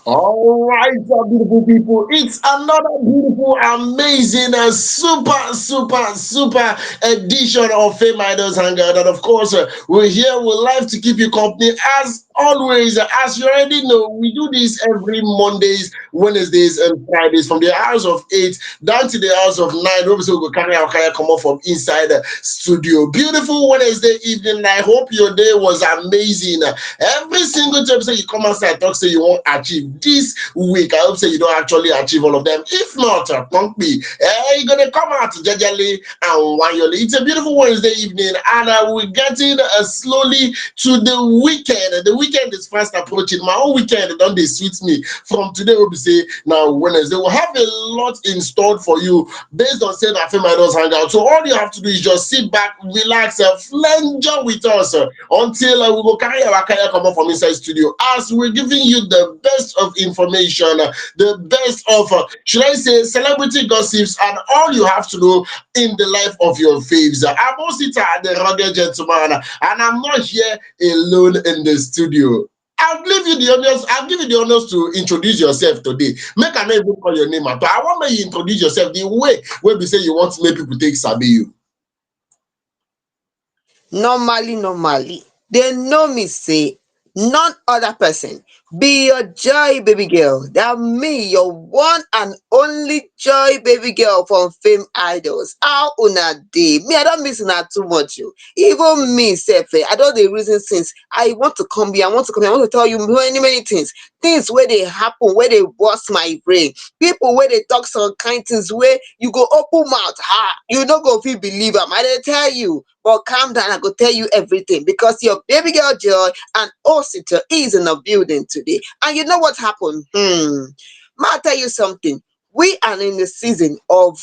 All right, beautiful people. It's another beautiful, amazing, super edition of Fameidols Hangout. And of course, we're here. We live to keep you company as always. As you already know, we do this every Mondays, Wednesdays, and Fridays from the hours of 8 down to the hours of 9. Obviously, we'll carry our kayak come up from inside the studio. Beautiful Wednesday evening. I hope your day was amazing. Every single time say you come outside talk say you won't achieve this week. I hope say you don't actually achieve all of them. If not, punk me. You're gonna come out jejely and wanyoli. It's a beautiful Wednesday evening, and we're getting slowly to the weekend. The weekend is fast approaching. My own weekend don't they suit me. From today, we'll be say now Wednesday. We'll have a lot installed for you based on saying that Fameidols Hangout. So all you have to do is just sit back, relax, flange with us until we will carry our kayak come up from inside studio as we're giving you the best of information, the best of should I say celebrity gossips, and all you have to know in the life of your faves. I'm Osita, the rugged gentleman, and I'm not here alone in the studio. I'll give you the honors. I'll give you the honors to introduce yourself today. Make I not even call your name out. I want you introduce yourself the way where we say you want to make people take sabi you. Normally, they know me say none other person be your joy baby girl. That me, your one and only joy baby girl from Fame Idols. How una dey? Me, I don't miss una too much. You even me, sef. I don't the reason since I want to come here. I want to come here. I want to tell you many things. Things where they happen, where they bust my brain. People where they talk some kind things where you go open mouth. Ha! You no go fit believe am. I dey tell you. But calm down, I go tell you everything because your baby girl Joy and Osita is in the building today. And you know what happened? I'll tell you something. We are in the season of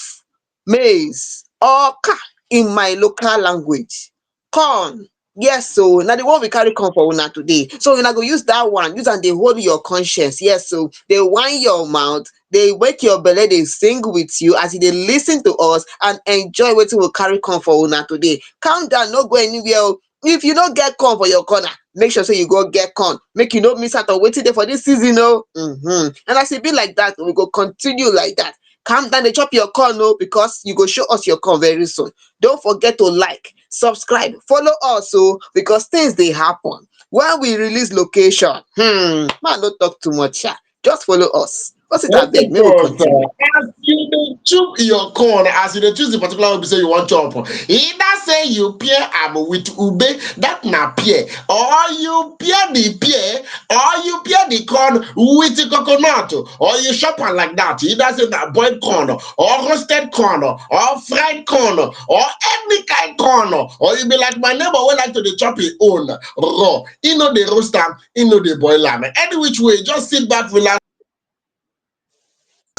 maize or ka in my local language. Corn. Yes, so now the one we carry corn for una today. So una go use that one, use and they hold your conscience. Yes, so they wine your mouth, they wake your belly, they sing with you as they listen to us and enjoy what we will carry corn for una today. Calm down, no go anywhere. Oh. If you don't get corn for your corner, make sure say you go get corn. Make you don't miss out on waiting there for this season, oh. And as it be like that, we go continue like that. Calm down, they chop your corn, no, because you go show us your corn very soon. Don't forget to like, subscribe, follow us, oh, because things they happen when we release location. Man, don't talk too much. Just follow us. What's it? I Okay, beg, may we course. continue. As you dey chook your corn, as you dey choose the particular one be say you want chop, either say you pair am with ube, that na pear, or you pair the pear, or you pair the corn with the coconut, or you chop am like that. Either say na boiled corn, or roasted corn, or fried corn, or any kind corn, or you be like my neighbor wey like to dey chop him own raw. He no dey roast am, he no dey boil am. Any which way, just sit back, relax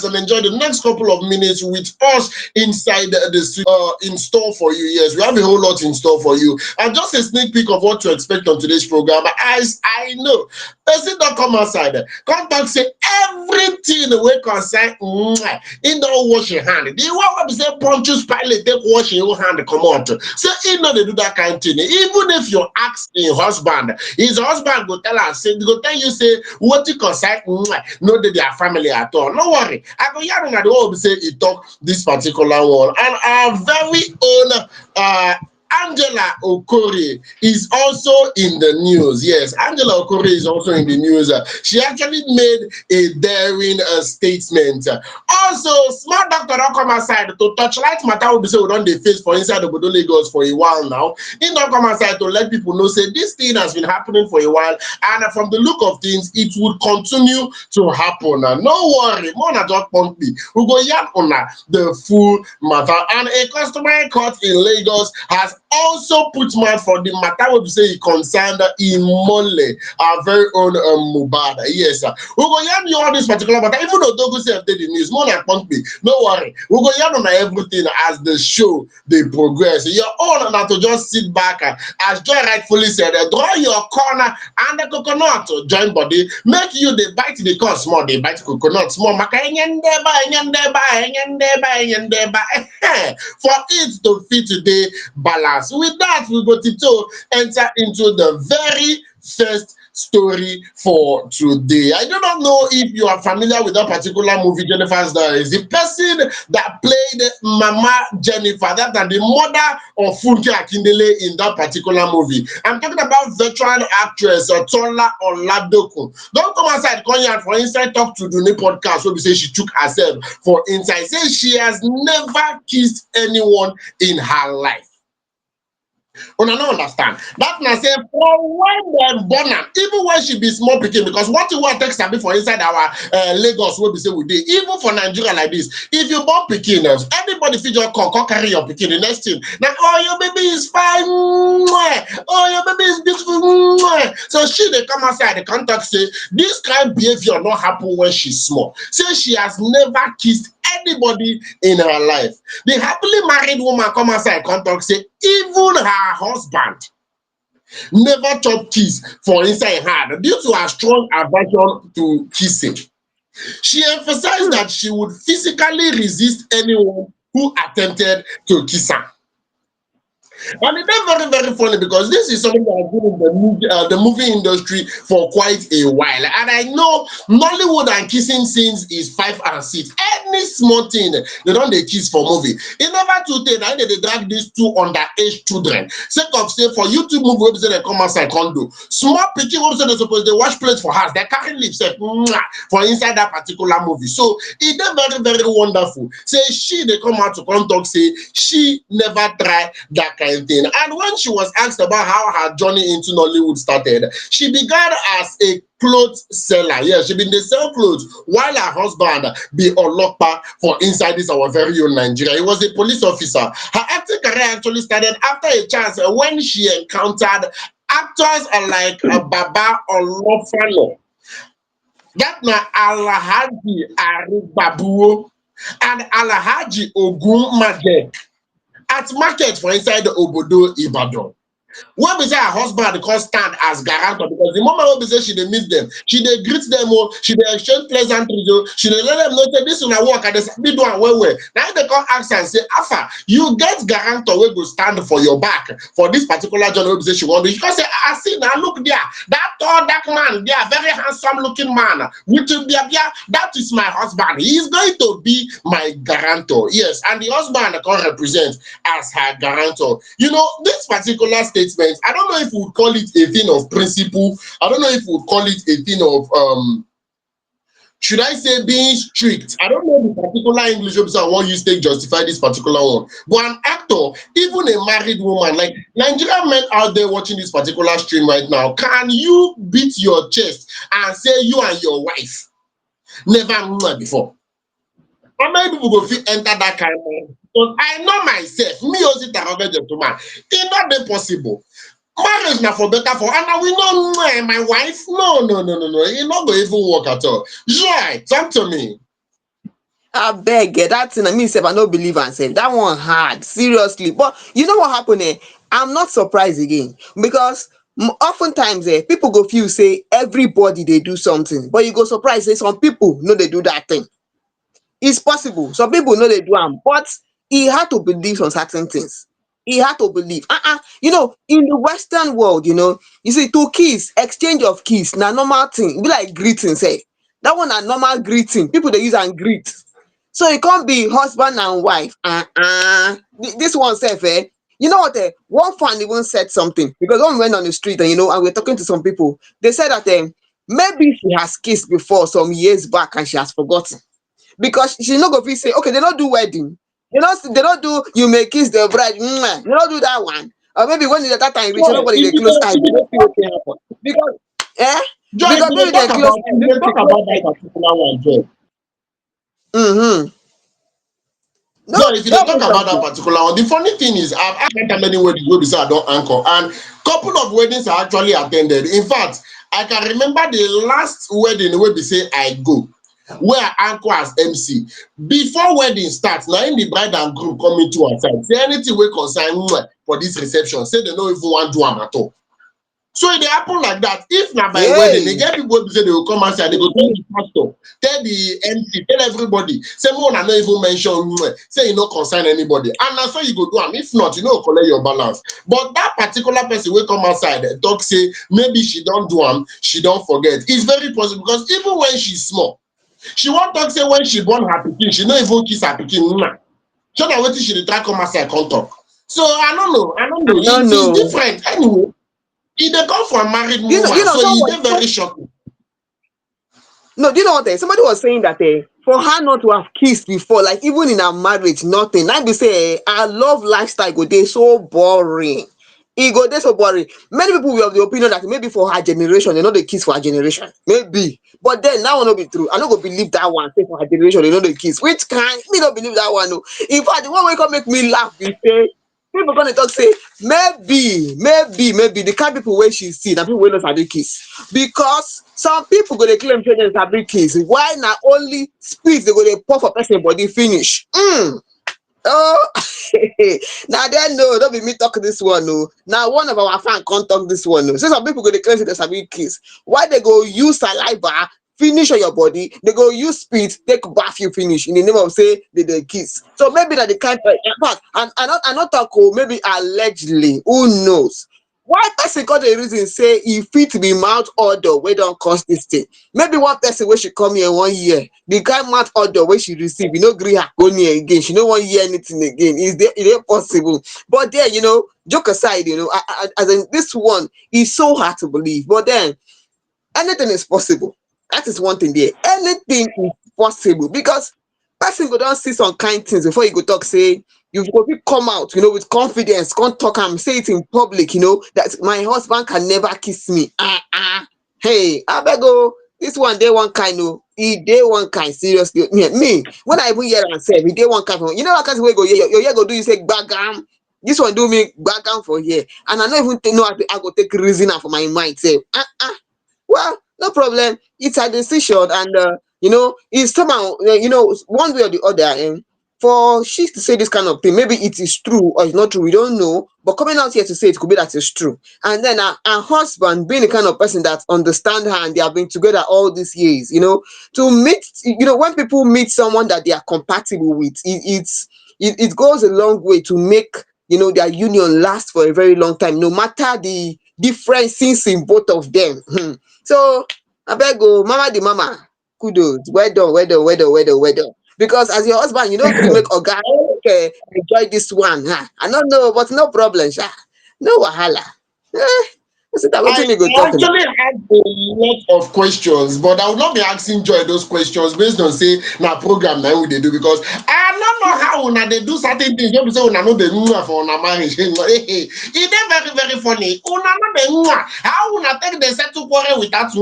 and enjoy the next couple of minutes with us inside the studio in store for you. Yes, we have a whole lot in store for you. And just a sneak peek of what to expect on today's program. As I know, person don't come outside. Come back say everything the way concern in don't wash your hand. The one what say Pontius Pilate take wash your hand come out. So he know they do that kind of thing. Even if you ask his husband go tell us, say go tell you say what you concern no they their family at all. No worry. I go hear una the one be say he talk this particular one. And our very own Angela Okorie is also in the news. Yes, Angela Okorie is also in the news. She actually made a daring statement. Also, smart doctor don't come outside to touchlight matter will be say we don't dey face for inside the Bodo Lagos for a while now. He don't come outside to let people know say this thing has been happening for a while, and from the look of things, it would continue to happen. No worry, more than just pump me. We go yarn on the full matter, and a customary court in Lagos has also put mouth for the matter wey be say e concern Imole, our very own Mohbad. Yes, we go yarn you all this particular matter. Even though Dogo say did the news, more than pump me. No worry, we go yarn on everything as the show they progress. Your own na to just sit back, as Joy rightfully said, draw your corner and the coconut join body. Make you they bite the corn small, they bite coconut small. Maka enyendeba, enyendeba, enyendeba, enyendeba. For it to fit today balance. With that, we go to enter into the very first story for today. I do not know if you are familiar with that particular movie, Jennifer's Diaries. The person that played Mama Jennifer, that are the mother of Funke Akindele in that particular movie. I'm talking about veteran actress Tola Oladoku. Don't come outside, Konya, for inside talk to the podcast where we say she took herself for inside. Say she has never kissed anyone in her life. Una no understand. That na say for when dem born am, even when she be small pikin, because what you want take sabi for inside our Lagos wey be say we dey, even for Nigeria like this, if you born pikin, anybody fit just come carry your pikin. The next thing na, oh, your baby is fine, oh, your baby is beautiful. So she dey come outside, dey come talk say this kind behavior no happen when she small. Say she has never kissed anybody in her life. The happily married woman come outside come talk say even her husband never chop kiss for inside her due to her strong aversion to kissing. She emphasized that she would physically resist anyone who attempted to kiss her. And it's very, very funny because this is something that has been in the movie industry for quite a while. And I know Nollywood and kissing scenes is 5 and 6. Any small thing, they don't they kiss for movie. In never to tell, I they drag these two underage children. Sake of say for YouTube movie, website they come outside condo. Small picture website they suppose they wash plates for house. They carry lips for inside that particular movie. So it's very, very wonderful. Say she they come out to come talk, say she never try that kind thing. And when she was asked about how her journey into Nollywood started, she began as a clothes seller. Yes, she been dey sell clothes while her husband be Olopa for inside this our very own Nigeria. He was a police officer. Her acting career actually started after a chance when she encountered actors like Baba Olofalo, that na Alhaji Aribabuo and Alhaji Ogunmage at market for inside the Obodo Ibadan. When we say her husband can't stand as guarantor, because the moment when we say she dey meet them, she dey greet them, she dey exchange pleasantries, she dey let them know say this una work and they be do am well well. Now they come ask and say, Afa, you get guarantor wey go stand for your back for this particular job wey be say she want to. You can say, I see now, look there, that tall dark man, there, very handsome looking man, with that is my husband. He is going to be my guarantor. Yes, and the husband can represent as her guarantor. You know, this particular statement, I don't know if we would call it a thing of principle. I don't know if we would call it a thing of should I say being strict? I don't know the particular English officer I want you to justify this particular one. But an actor, even a married woman, like Nigerian men out there watching this particular stream right now, can you beat your chest and say you and your wife never before? How many people go fit enter that kind of? Because I know myself, me also a gentleman. It's not that possible. Marriage now for better for, and we know my wife. No. It's not going to even work at all. Joy, talk to me. I beg that thing I mean I no believe and say that one hard seriously. But you know what happened I'm not surprised again because oftentimes people go feel say everybody they do something, but you go surprise say some people no they do that thing. It's possible. Some people know they do am, but he had to believe on certain things. He had to believe. You know, in the Western world, you see, to kiss, exchange of kiss, na normal thing. E be like greeting, say. That one a normal greeting. People they use and greet. So it can't be husband and wife. This one self, you know what? One fan even said something because when we went on the street and and we're talking to some people, they said that maybe she has kissed before some years back and she has forgotten. Because she no go fit say, okay, they don't do wedding. They don't do you may kiss the bride. They don't do that one. Or maybe when it's that time reach, Joy, everybody they close eyes. They don't feel okay happen. Because If because you maybe dey they talk close about eyes. that particular one, Joy. Mm-hmm. No, If you dey don't talk make about that something. particular one, the funny thing is I've attended many weddings wey be say I don anchor, and couple of weddings I actually attended. In fact, I can remember the last wedding wey be say I go, where I anchor as MC. Before wedding starts, now in the bride and groom coming to our side, say anything wey concern for this reception, say they no even want do am at all. So it dey happen like that. If na by wedding, they Yay. get people wey be say they will come outside, they go tell the pastor, tell the MC, tell everybody, say make una no even mention say e no concern anybody. And na so you go do am. If not, you no go collect your balance. But that particular person wey come outside talk say maybe she don do am, she don forget. It's very possible because even when she's small, she wan talk say when she born her pikin, she no even kiss her pikin. So na wetin she dey try come outside come talk. So I don't I know. don't It is know. different anyway. E dey come from married You woman, know, so e someone, dey very shocking. no, do you know what? Somebody was saying that for her not to have kissed before, like even in her marriage, nothing. Now be say her love lifestyle go dey so boring. E go dey so boring. Many people will have the opinion that maybe for her generation, they know they kiss for her generation. Maybe. But then that will not be true. I don't go believe that one. Say for her generation, they know they kiss. Which kind? Me don't believe that one. No. In fact, the one wey come make me laugh be say people gonna talk say maybe the kind people wey she see na people wey no sabi kiss because some people go dey claim say dem sabi kiss while na only spit dey go dey pour for person body finish. Oh, na dem know, no be me talk this one o. Na one of our fan come talk this one o. Say some people go dey claim say dem sabi kiss while they go use saliva finish on your body, they go use spit take baff you finish in the name of say they dey kiss. So maybe na the kind in fact and I no talk o, maybe allegedly, who knows? Why person come dey reason say e fit be mouth odour wey don cause dis thing? Maybe one person wey she come here one year, the kind mouth odour wey she receive, e no gree her go near again. She no wan hear anything again. E dey possible? But then, joke aside, as in this one is so hard to believe. But then anything is possible. That is one thing there. Anything is possible because person go don see some kind things before you go talk say you go fit come out, with confidence, come talk am, say it in public, that my husband can never kiss me. Hey, abeg o, this one dey one kind o. E dey one kind seriously. Me, when I even hear am sef, e dey one kind for me. You know that kind wey go hear your ear go do you say gbagam. This one do me gbagam for here, and I no even know how I go take reason am for my mind sef. Well, no problem. It's a decision, and it's somehow one way or the other. For she to say this kind of thing, maybe it is true or it's not true. We don't know. But coming out here to say it could be that it's true. And then her husband, being the kind of person that understand her and they have been together all these years, to meet, when people meet someone that they are compatible with, it goes a long way to make their union last for a very long time, no matter the differences in both of them. So abeg o, mama the mama, kudos, well done, well done, well done, well done, well done. Because as your husband, you no gree make oga enjoy this one. I no know, but no problem, sha. No wahala. Sit down, I wetin you go talk now? actually had a lot of questions, but I will not be asking Joy those questions based on say na program na we dey do because I don't know how una dey do certain things. Wey be say una no dey for una marriage. E dey very very funny. Una no dey how una take dey settle quarrel without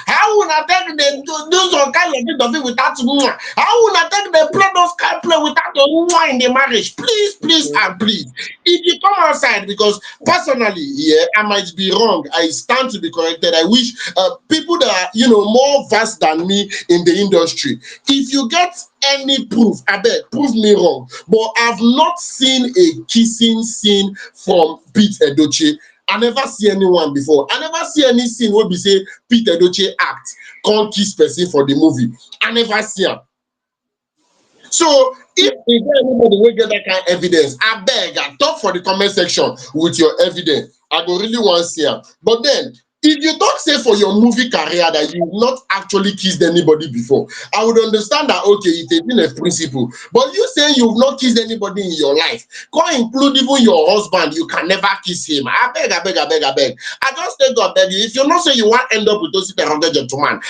how una take dey do some kind of bit of it without how una take dey play those kind play without in the marriage. Please and please, if you come outside, because personally, yeah, I might be wrong. I stand to be corrected. I wish people that are more vast than me in the industry, if you get any proof, I bet prove me wrong. But I've not seen a kissing scene from Pete Edochie. I never see anyone before. I never see any scene where we say Pete Edochie act can't kiss person for the movie. I never see him. So if you get anybody will get that kind of evidence, I beg, I talk for the comment section with your evidence. I go really want to see them. But then, if you don't say for your movie career that you've not actually kissed anybody before, I would understand that, okay, it's been a principle. But you saying you've not kissed anybody in your life, can't include even your husband, you can never kiss him. I beg, I beg, I beg, I beg. I just take God beg you. If you not say you want to end up with those gentlemen,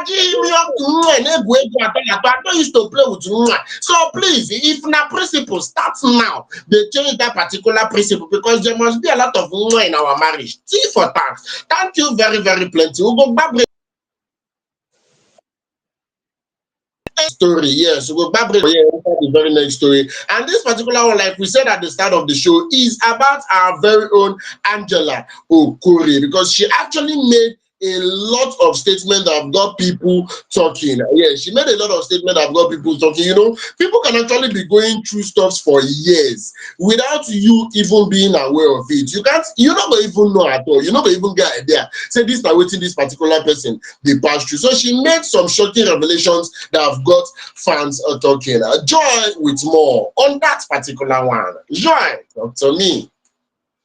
Jimmy up to I don't used to play with you. So please, if na principle starts now, they change that particular principle because there must be a lot of in our marriage. T for tax. Thank you very, very plenty. We'll go back story. Yes, we'll go back the very next story. And this particular one, like we said at the start of the show, is about our very own Angela Okorie because she actually made a lot of statements that have got people talking. Yeah, she made a lot of statements that have got people talking. You know, people can actually be going through stuff for years without you even being aware of it. You can't, you're not gonna even know at all. You're not gonna even get idea. Say this now waiting this particular person they pass through. So she made some shocking revelations that have got fans talking. Joy with more on that particular one. Joy, talk to me.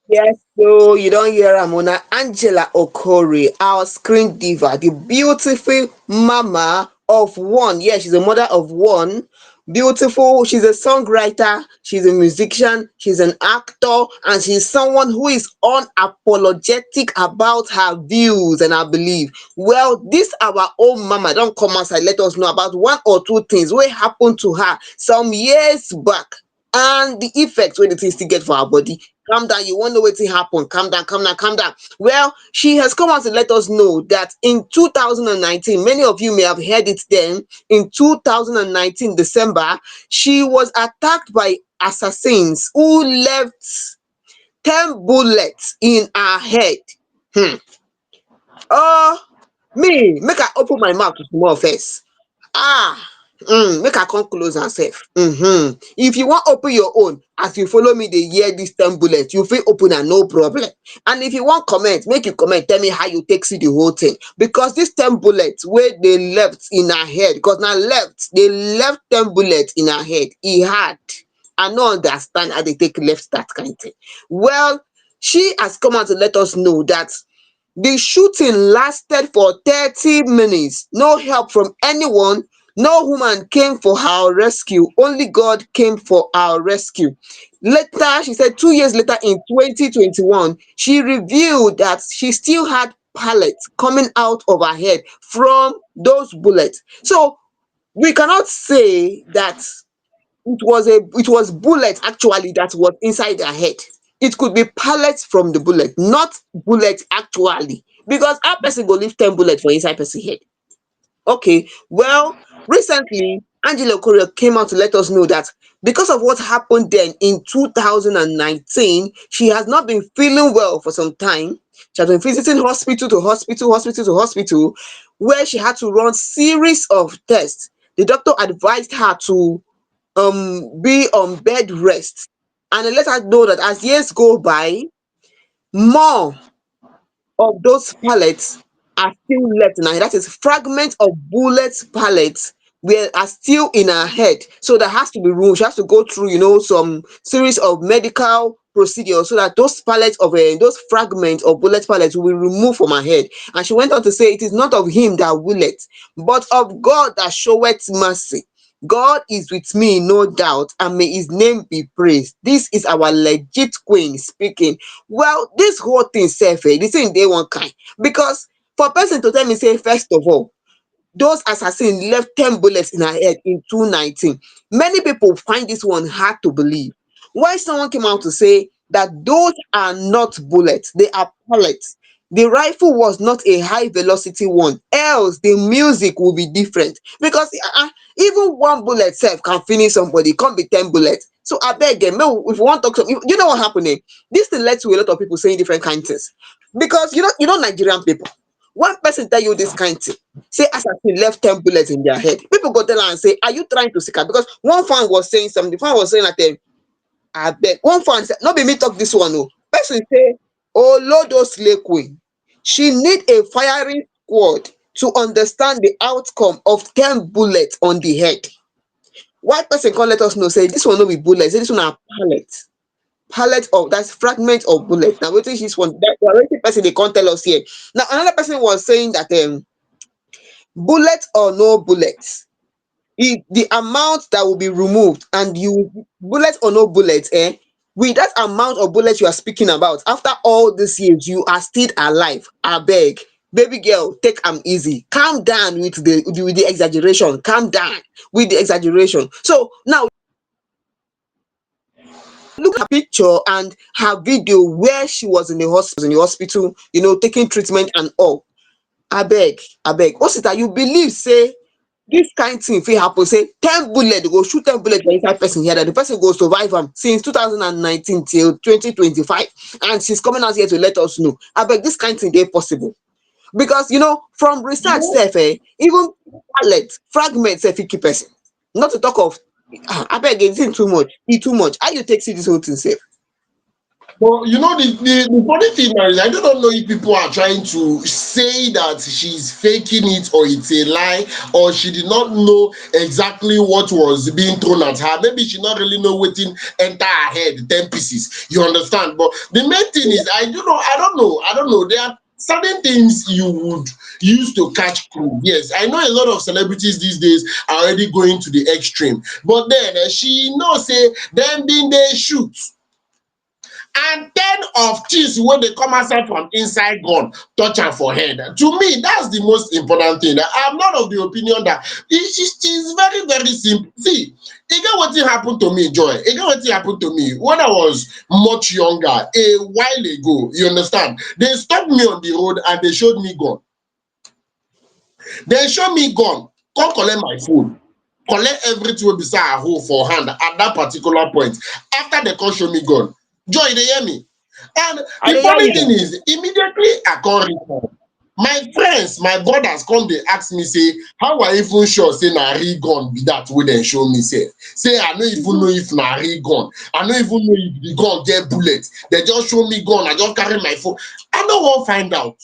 Yes, so you don't hear Ramona Angela Okorie, our screen diva, the beautiful mama of one. Yeah, she's a mother of one. Beautiful. She's a songwriter, she's a musician, she's an actor, and she's someone who is unapologetic about her views and her belief. Well, this our own mama don't come outside let us know about one or two things what happened to her some years back and the effects wey the thing still get for her body. Calm down, you wan know wetin happen. Calm down, calm down, calm down. Well, she has come out to let us know that in 2019, many of you may have heard it then, in 2019 December, she was attacked by assassins who left 10 bullets in her head. um Oh, me make I open my mouth small first. Ah, make I come close am sef. If you wan open your own as you follow me dey hear dis 10 bullets, you fit open am no problem. And if you wan comment, make you comment tell me how you take see the whole thing, because dis 10 bullets wey dey left in her head, because na left, dey left 10 bullets in her head, e hard. I no understand how dey take left dat kind thing. Well, she has come out to let us know dat the shooting lasted for 30 minutes. No help from anyone. No woman came for our rescue. Only God came for our rescue. Later, she said 2 years later in 2021, she revealed that she still had pellets coming out of her head from those bullets. So we cannot say that it was bullet actually that was inside her head. It could be pellets from the bullet, not bullet actually, because how person go leave 10 bullets for inside person head. Okay, well, recently Angela Okorie came out to let us know that because of what happened then in 2019, she has not been feeling well for some time. She has been visiting hospital to hospital, hospital to hospital, where she had to run series of tests. The doctor advised her to be on bed rest, and they let her know that as years go by, more of those pellets are still left in her head. That is fragments of bullet pellets are still in her head. So that has to be removed. She has to go through, some series of medical procedures so that those pellets of those fragments of bullet pellets will be removed from her head. And she went on to say, it is not of him that willeth, but of God that showeth mercy. God is with me, no doubt, and may his name be praised. This is our legit queen speaking. Well, this whole thing sef the thing dey one kind, because for person to tell me say first of all those assassins left 10 bullets in her head in 2019, many people find this one hard to believe. Why someone came out to say that those are not bullets, they are pellets. The rifle was not a high velocity one, else the music will be different, because even one bullet sef can finish somebody, come be 10 bullets. So abeg if you wan talk some, you know what happen dis thing led to a lot of people saying different kind things, because you know Nigerian people, one person tell you this kind thing, say assassin left 10 bullets in their head, people go tell am and say, are you trying to seek am? Because one fan was saying something, the fan was saying that abeg, one fan say, no be me talk this one person say olodo slay queen, she need a firing squad to understand the outcome of 10 bullets on the head. White person come let us know say this one no be bullet, say this one na pallet of, that's fragment of bullet. Na wetin dis one, that na wetin person dey come tell us here. Now another person was saying that bullet or no bullet, the amount that will be removed, and you bullet or no bullet, with that amount of bullets you are speaking about, after all these years you are still alive. Abeg, baby girl, take am easy, calm down with the exaggeration, calm down with the exaggeration. So now look at her picture and her video where she was in the hospital, taking treatment and all. Abeg, Osita, you believe say dis kind thing fit happen, say 10 bullet, dey go shoot 10 bullet for inside person head and the person go survive am since 2019 till 2025, and she's coming out here to let us know. Abeg, dis kind thing dey possible? Because from research sef even palette fragments sef fit kill person, not to talk of abeg the thing too much, e too much. How you take see this whole thing sef? But the funny thing now is I do not know if people are trying to say that she's faking it or it's a lie or she did not know exactly what was being thrown at her. Maybe she not really know wetin enter her head 10 pieces. You understand? But the main thing is I don't know. There are certain things you would use to catch crew. Yes, I know a lot of celebrities these days are already going to the extreme. But then she know say them being they shoot and 10 of things wey dey come outside from inside gun touch am for head. To me, that's the most important thing. I'm not of the opinion that is very very simple. See, e get wetin happen to me, Joy. E get wetin happen to me when I was much younger a while ago. You understand? They stopped me on the road and they showed me gun. They show me gun, come collect my phone, collect everything wey be say I hold for hand at that particular point. After they come show me gun, Joy, dey hear me? And I the dey hear funny thing you. is, immediately I come return, my friends, my brothers come dey ask me say, how I even sure say na real gun be that wey dem show me sef? Say I no even know if na real gun. I no even know if the gun get bullet. They just show me gun, I just carry my phone. I no wan find out.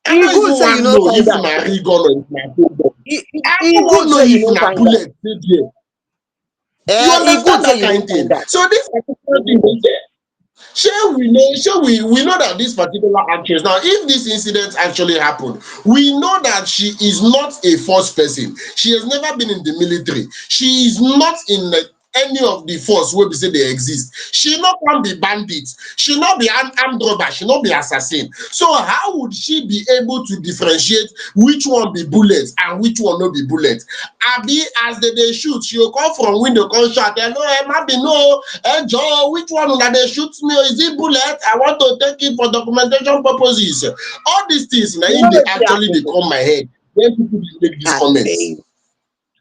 I no E good even say you wan no know find if out. na real gun or if na fake gun. E e I e no wan good know say you if no na find out. bullet dey there. You E good understand say that you no kind find thing? out. So this particular thing dey there. Shey we know that this particular actress, now if this incident actually happened, we know that she is not a force person. She has never been in the military. She is not in any of the force wey be say dey exist. She no come be bandit. She no be armed robber. She no be assassin. So how would she be able to differentiate which one be bullet and which one no be bullet? Abi as dey shoot, she go come from window come shout, hello Emabi, no, Joe, which one una dey shoot me? Is it bullet? I want to take it for documentation purposes. All these things na You im know dey wetin actually dey happen? come my head when people dey make these I tell comments. you.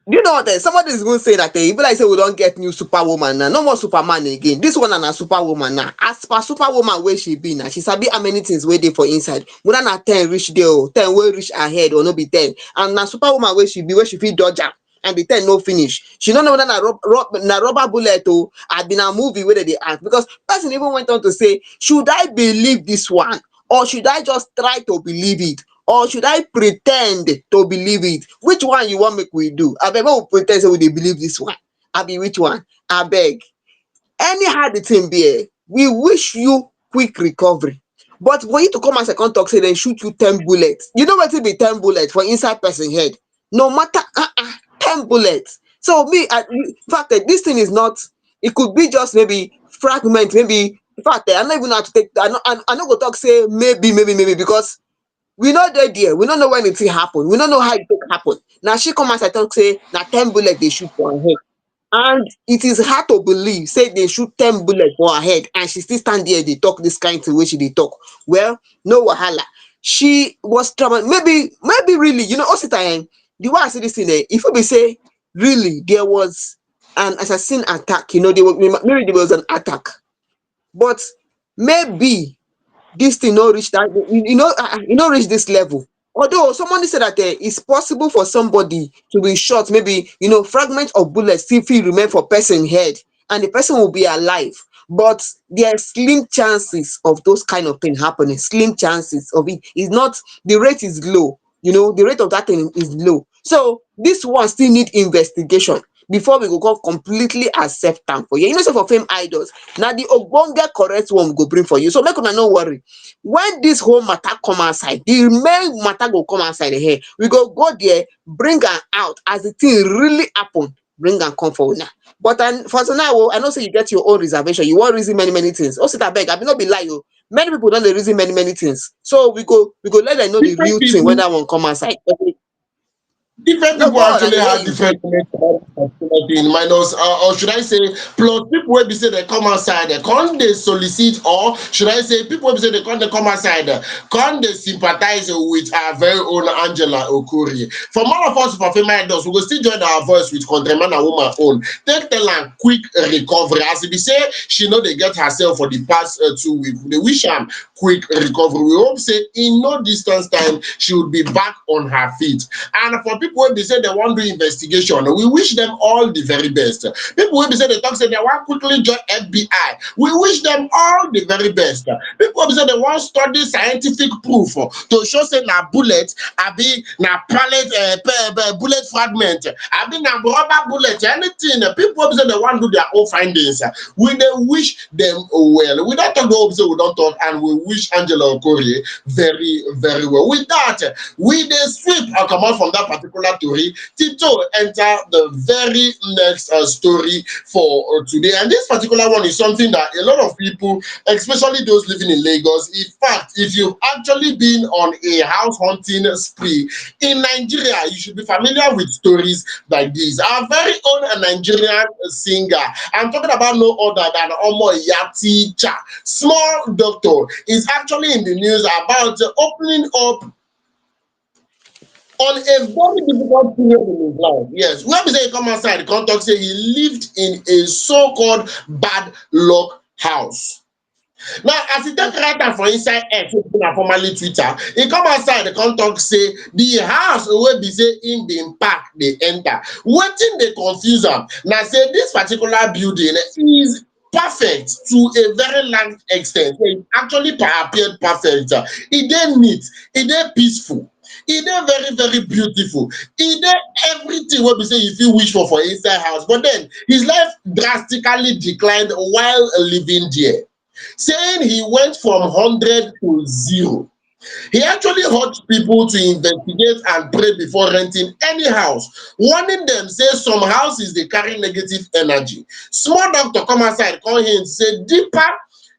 You know what? Somebody is going to say that e be like say we don get new superwoman now. No more Superman again. This one na superwoman now. As per superwoman wey she be now, she sabi how many things wey dey for inside. Whether na 10 reach there o, 10 wey reach her head or no be 10. And na superwoman wey she be, wey she fit dodge am and the 10 no finish. She no know whether na rubber bullet o abi na movie wey dem dey act. Because person even went on to say, should I believe this one or should I just try to believe it? Or should I pretend to believe it? Which one you want make we do? Abeg make we pretend say we dey believe this one. Abi which one? Abeg. Anyhow the thing be we wish you quick recovery. But for you to come as a come talk say dem shoot you 10 bullets, you know wetin be 10 bullets for inside person head? No matter 10 bullets. So me in fact this thing is not, it could be just maybe fragment, maybe in fact I no even know how to take, I no go talk say maybe because we no dey there, we no know when the thing happen, we no know how e take happen. Na she come outside talk say na 10 bullets dey shoot for her head, and it is hard to believe say dey shoot 10 bullets for her head and she still stand there dey talk this kind thing wey she dey talk. Well, no wahala, she was trauma, maybe really osita the way I see this thing e fit be say really there was an assassin attack, maybe there was an attack, but maybe this thing no reach that, e no reach this level. Although somebody said that it's possible for somebody to be shot, maybe fragment of bullet still fit remain for person head and the person will be alive, but there are slim chances of those kind of thing happening. Slim chances of it is not, the rate is low, the rate of that thing is low. So this one still need investigation before we go come completely accept am for you. Say for Fame Idols na the ogbonge correct one we go bring for you, so make una no worry. When this whole matter come outside, the main matter go come outside here, we go there, bring am out as the thing really happen, bring am come for una. But for now I know say you get your own reservation, you wan reason many things. Sit abeg, abi no be lie o, many people don dey reason many things, so we go let them know the Different real thing when people that one come outside. different No, people go on, I actually dey hear had you. different comments In minus, or should I say, plus people will be say they come outside, they can't they solicit, or should I say, people will be say they can't they come outside, can't they sympathize with our very own Angela Okorie. For more of us for Fameidols, we will still join our voice with countryman and woman own. Take tell am quick recovery. As e be say, she know they get herself for the past 2 weeks. They wish am quick recovery. We hope say in no distance time she would be back on her feet. And for people wey be say they wan do investigation, we wish them all the very best. People wey be say they talk say they wan quickly join FBI, we wish them all the very best. People wey be say they wan study scientific proof to show say na bullet abi na pallet bullet fragment abi na rubber bullet, anything. People wey be say they wan do their own findings, we dey wish them well. We don talk the whole say we don talk, and we wish Angela Okorie very very well. With that, we dey sweep and comot from that particular story. Tito enter the very next story for today, and this particular one is something that a lot of people, especially those living in Lagos, in fact, if you've actually been on a house hunting spree in Nigeria, you should be familiar with stories like this. Our very own Nigerian singer, I'm talking about no other than Omo Yati Cha, small doctor, is actually in the news about opening up on a very difficult period in his life. Yes, when we say he come outside, the contact say he lived in a so-called bad luck house. Now, as he take write am for inside X, wey na formerly Twitter, he come outside, the contact say the house wey be say im bin park dey enter. Wetin dey confuse am na say this particular building is perfect to a very large extent. So it actually appeared perfect. E dey neat, e dey peaceful, e dey very very beautiful, e dey everything wey be say you fit wish for inside house. But then his life drastically declined while living there, saying he went from 100 to 0. He actually urged people to investigate and pray before renting any house, warning them say some houses dey carry negative energy. Small doctor come outside come hint say deeper,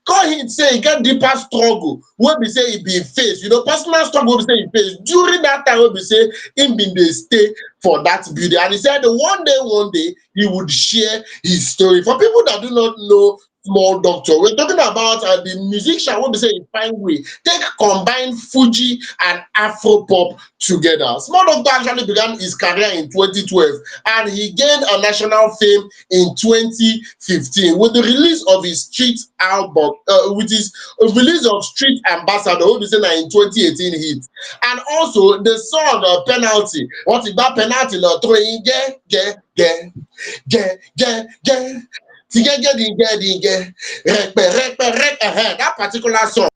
come hint say e get deeper struggle wey be say e bin face, personal struggle wey be say e face during that time wey be say im bin dey stay for that building. And he said one day he would share his story. For people that do not know small doctor, we're talking about the musician wey be say e find way take combine Fuji and Afro pop together. Small doctor actually began his career in 2012, and he gained a national fame in 2015 with the release of his street album, with his release of Street Ambassador, wey be say na in 2018 hit, and also the song Penalty. What is that penalty? Throwing get that particular song,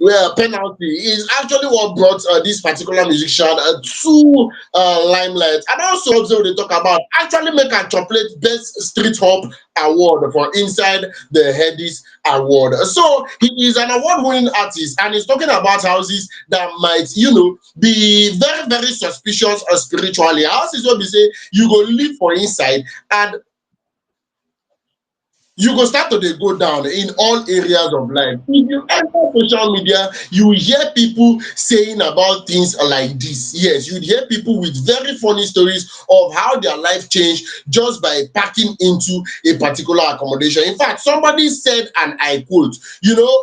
well, Penalty is actually what brought this particular musician to limelight. And also they talk about actually make a chocolate best street hop award for inside the Headies award. So he is an award-winning artist, and he's talking about houses that might be very very suspicious spiritually. Houses where we say you go live for inside, and you go start to dey go down in all areas of life. If you enter social media, you will hear people saying about things like this. Yes, you hear people with very funny stories of how their life changed just by packing into a particular accommodation. In fact, somebody said, and I quote,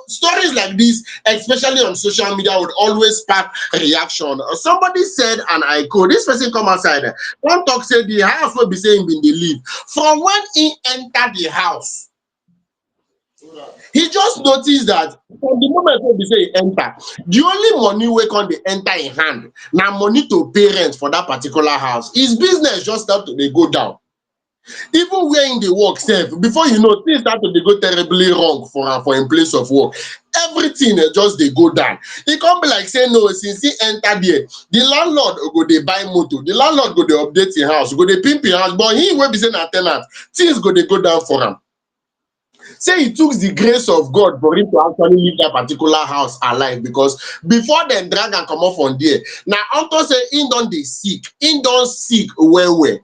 stories like this, especially on social media, would always spark reaction. Somebody said, and I quote, this person come outside, one talk say the house wey be say im bin dey live, from when he enter the house, he just noticed that from the moment wey be say e enter, the only money wey come dey enter im hand na money to pay rent for that particular house. His business just start to dey go down. Even where im dey work sef, before you know, things start to dey go terribly wrong for am for im place of work. Everything just dey go down. E come be like say no, since he enter there, the landlord go dey buy motor, the landlord go dey update im house, go dey pimp im house, but him wey be say na ten ant, things go dey go down for am. Say it took the grace of God for him to actually leave that particular house alive, because before dem drag am comot from there, na unto say him don dey sick, him don sick well well.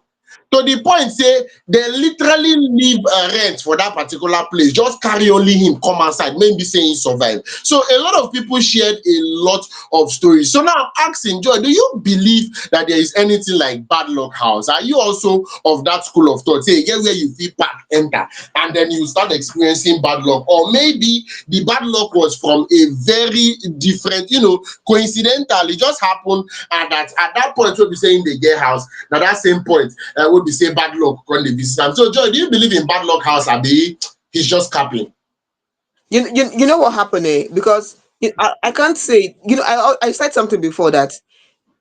to the point say they literally leave rent for that particular place, just carry only him come outside, maybe say he survive. So a lot of people shared a lot of stories. So now I'm asking Joy, do you believe that there is anything like bad luck house? Are you also of that school of thought, say get where you feel pack enter and then you start experiencing bad luck, or maybe the bad luck was from a very different, coincidental, it just happened at that point wey be saying they get house, na that same point wey be say bad luck come dey visit am. So Joy, do you believe in bad luck house, abi he's just capping? You know what happened, because I can't say, I said something before that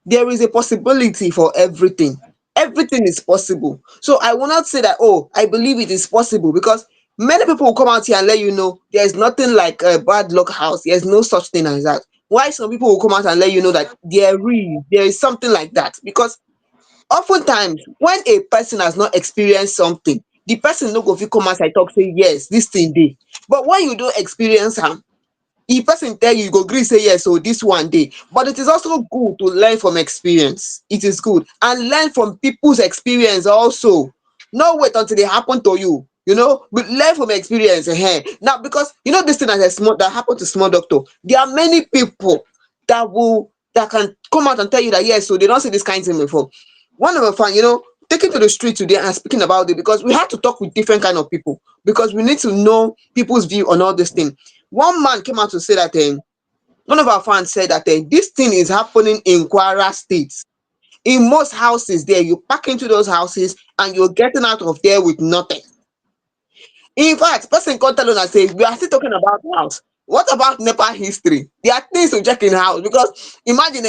there is a possibility for everything. Everything is possible. So I will not say that, oh, I believe it is possible, because many people will come out here and let you know there's nothing like a bad luck house. There's no such thing as that. Why some people will come out and let you know that there is something like that? Because oftentimes when a person has not experienced something, the person no go fit come outside talk say yes, this thing dey. But when you don't experience am, if person tell you, you go gree say yes, so this one day. But it is also good to learn from experience. It is good, and learn from people's experience also. No wait until they happen to you, but learn from experience. Now, because this thing that happened to small doctor, there are many people that can come out and tell you that yes, so they don't see this kind of thing before. One of my fan, taking to the street today and speaking about it, because we have to talk with different kind of people, because we need to know people's view on all this thing. One man came out to say that one of our fans said that this thing is happening in Kwara State. In most houses there, you pack into those houses and you're getting out of there with nothing. In fact, person come tell una say we are still talking about house. What about NEPA history? There are things to check in house, because imagine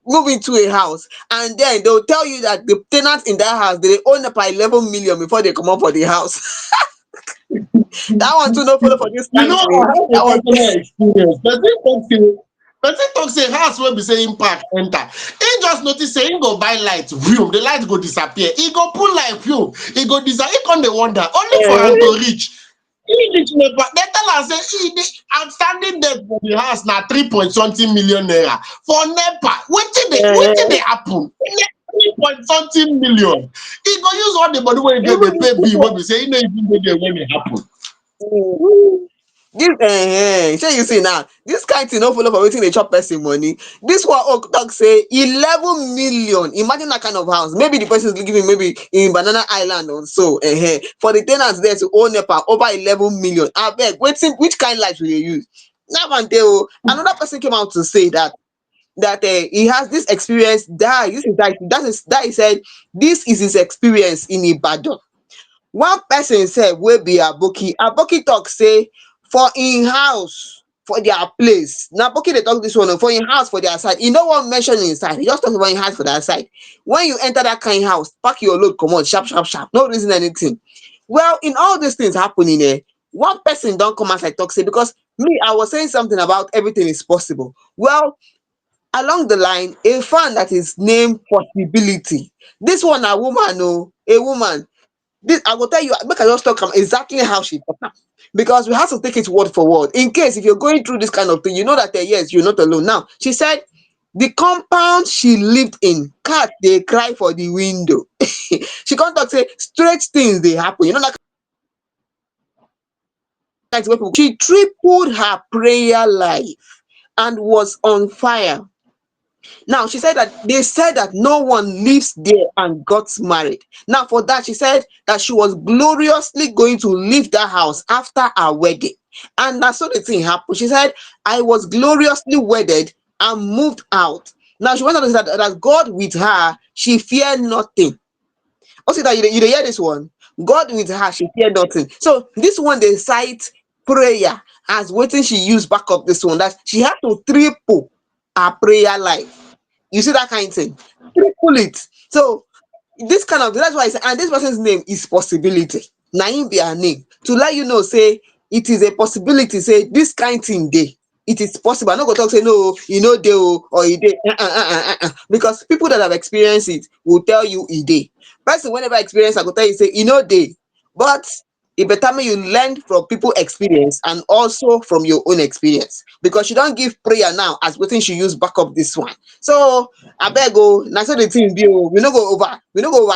move into a house and then they'll tell you that the tenants in that house they own NEPA 11 million before they come up for the house. That one too no follow for this I country. have a That one. personal experience. Person talk say house wey be say im park enter, im just notice say im go buy light, the light go disappear, e go put light, e go disappear, e come dey wonder only for am to reach. He reach NEPA, dem tell am say the outstanding debt for the house na 3 point something million naira for NEPA. Wetin dey happen? 3 point something million. E go use all the money wey e get dey pay bill wey be say e no even dey there when e happen. This shey you see now, this kind thing no follow for wetin dey chop person money. This one talk say 11 million. Imagine that kind of house. Maybe the person is giving maybe in Banana Island or so. For the ten ants there to own NEPA over 11 million. Abeg, which kind light will you use? That one dey oh. Another person came out to say that he has this experience. That he said this is his experience in Ibadan. One person sef wey be aboki talk say for im house, for their place, na aboki dey talk this one for im house, for their side, e no wan mention im side, e just talk about im house for their side. When you enter that kind house, pack your load comot sharp sharp sharp, no reason anything. Well, in all these things happening, one person don come outside talk say, because me I was saying something about everything is possible. Well, along the line, a fan that is named Possibility, this one na woman oh, a woman. This I will tell you, make I just talk am exactly how she talk am, because we have to take it word for word in case if you're going through this kind of thing, you know that yes, you're not alone. Now she said the compound she lived in, cat dey cry for the window. She come talk say strange things dey happen, that kind wey people. She tripled her prayer life and was on fire. Now she said that they said that no one lives there and got married. Now for that, she said that she was gloriously going to leave that house after her wedding. And that's so the thing happened. She said, I was gloriously wedded and moved out. Now she went on to say that God with her, she feared nothing. Also that you dey hear this one. God with her, she feared nothing. So this one they cite prayer as waiting she used back up this one. That she had to triple her prayer life. You see that kind of thing? Triple it. So this kind of that's why I say, and this person's name is Possibility. Naim be her name. To let you know, say it is a possibility, say this kind thing day. It is possible. I'm not gonna talk say no, dey or e dey. Because people that have experienced it will tell you e dey. Person whenever experience, I go tell you say e no dey. But it better make you learn from people experience and also from your own experience, because she don't give prayer now as wetin she use back up this one. So abeg o, na so the thing be o, we no go over